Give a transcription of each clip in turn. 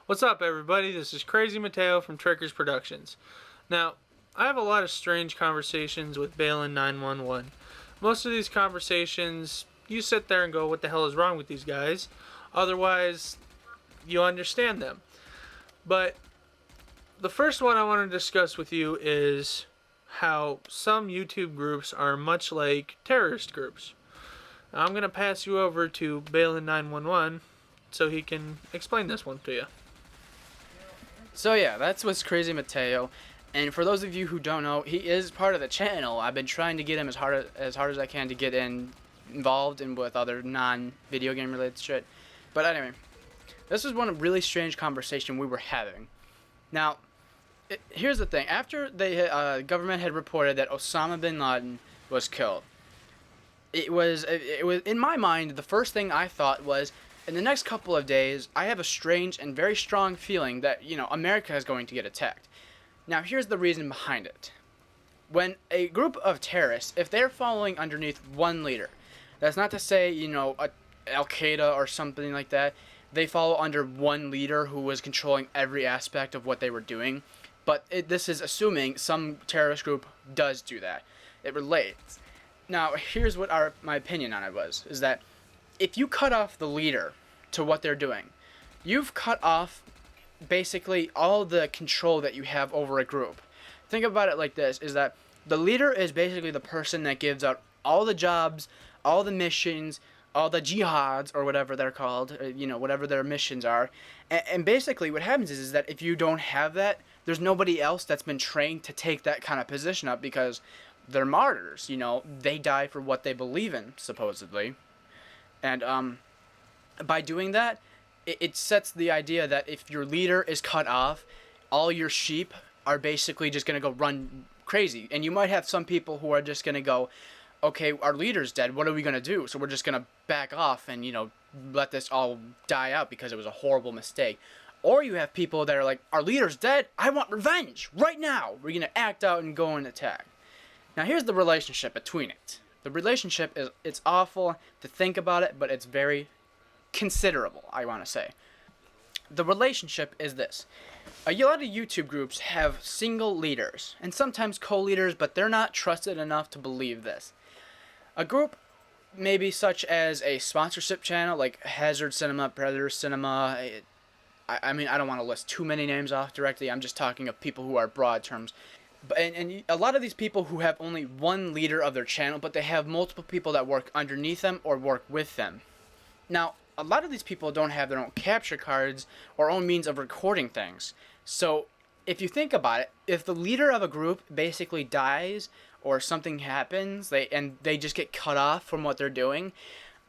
What's up, everybody? This is Crazy Mateo from Trickers Productions. Now, I have a lot of strange conversations with Balin 911. Most of these conversations, you sit there and go, what the hell is wrong with these guys? Otherwise, you understand them. But the first one I want to discuss with you is how some YouTube groups are much like terrorist groups. Now, I'm going to pass you over to Balin 911 so he can explain this one to you. So yeah, that's what's Crazy Mateo. And for those of you who don't know, he is part of the channel. I've been trying to get him as hard as I can to get involved in with other non-video game related shit. But anyway, this was one really strange conversation we were having. Now, here's the thing. After the government had reported that Osama bin Laden was killed, it was in my mind, the first thing I thought was, in the next couple of days, I have a strange and very strong feeling that, America is going to get attacked. Now, here's the reason behind it. When a group of terrorists, if they're following underneath one leader, that's not to say, Al-Qaeda or something like that, they follow under one leader who was controlling every aspect of what they were doing. But this is assuming some terrorist group does do that. It relates. Now, here's what my opinion on it was, is that if you cut off the leader to what they're doing, you've cut off basically all the control that you have over a group. Think about it like this, is that the leader is basically the person that gives out all the jobs, all the missions, all the jihads, or whatever they're called, whatever their missions are. And basically what happens is that if you don't have that, there's nobody else that's been trained to take that kind of position up because they're martyrs, they die for what they believe in, supposedly. And by doing that, it sets the idea that if your leader is cut off, all your sheep are basically just going to go run crazy. And you might have some people who are just going to go, okay, our leader's dead, what are we going to do? So we're just going to back off and, let this all die out because it was a horrible mistake. Or you have people that are like, our leader's dead, I want revenge right now. We're going to act out and go and attack. Now here's the relationship between it. The relationship it's awful to think about it, but it's very considerable, I want to say. The relationship is this. A lot of YouTube groups have single leaders, and sometimes co-leaders, but they're not trusted enough to believe this. A group maybe such as a sponsorship channel, like Hazard Cinema, Predator Cinema. I mean, I don't want to list too many names off directly. I'm just talking of people who are broad terms. And a lot of these people who have only one leader of their channel, but they have multiple people that work underneath them or work with them. Now, a lot of these people don't have their own capture cards or own means of recording things. So, if you think about it, if the leader of a group basically dies or something happens, they just get cut off from what they're doing,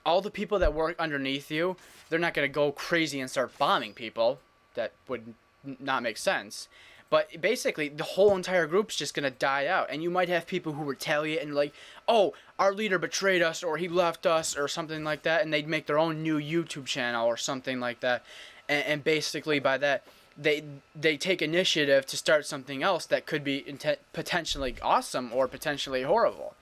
all the people that work underneath you, they're not going to go crazy and start bombing people. That would not make sense. But basically, the whole entire group's just going to die out. And you might have people who retaliate and like, oh, our leader betrayed us or he left us or something like that. And they'd make their own new YouTube channel or something like that. And basically by that, they take initiative to start something else that could be potentially awesome or potentially horrible.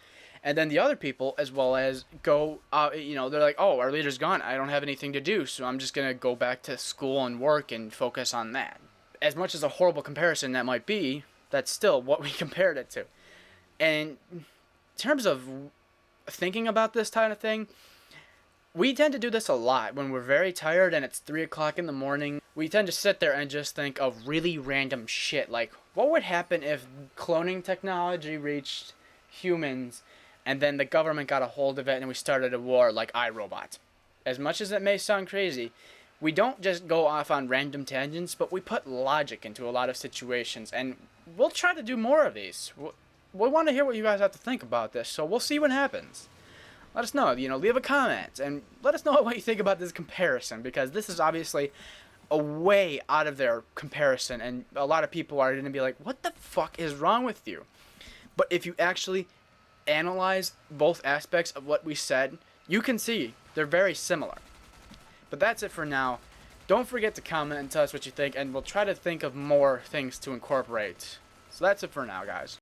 And then the other people as well as go, they're like, oh, our leader's gone. I don't have anything to do. So I'm just going to go back to school and work and focus on that. As much as a horrible comparison that might be, that's still what we compared it to. And in terms of thinking about this kind of thing, we tend to do this a lot when we're very tired and it's 3 o'clock in the morning. We tend to sit there and just think of really random shit. Like, what would happen if cloning technology reached humans and then the government got a hold of it and we started a war like iRobot? As much as it may sound crazy, we don't just go off on random tangents, but we put logic into a lot of situations, and we'll try to do more of these. We want to hear what you guys have to think about this, so we'll see what happens. Let us know, leave a comment, and let us know what you think about this comparison, because this is obviously a way out of their comparison, and a lot of people are going to be like, what the fuck is wrong with you? But if you actually analyze both aspects of what we said, you can see they're very similar. But that's it for now. Don't forget to comment and tell us what you think, and we'll try to think of more things to incorporate. So that's it for now, guys.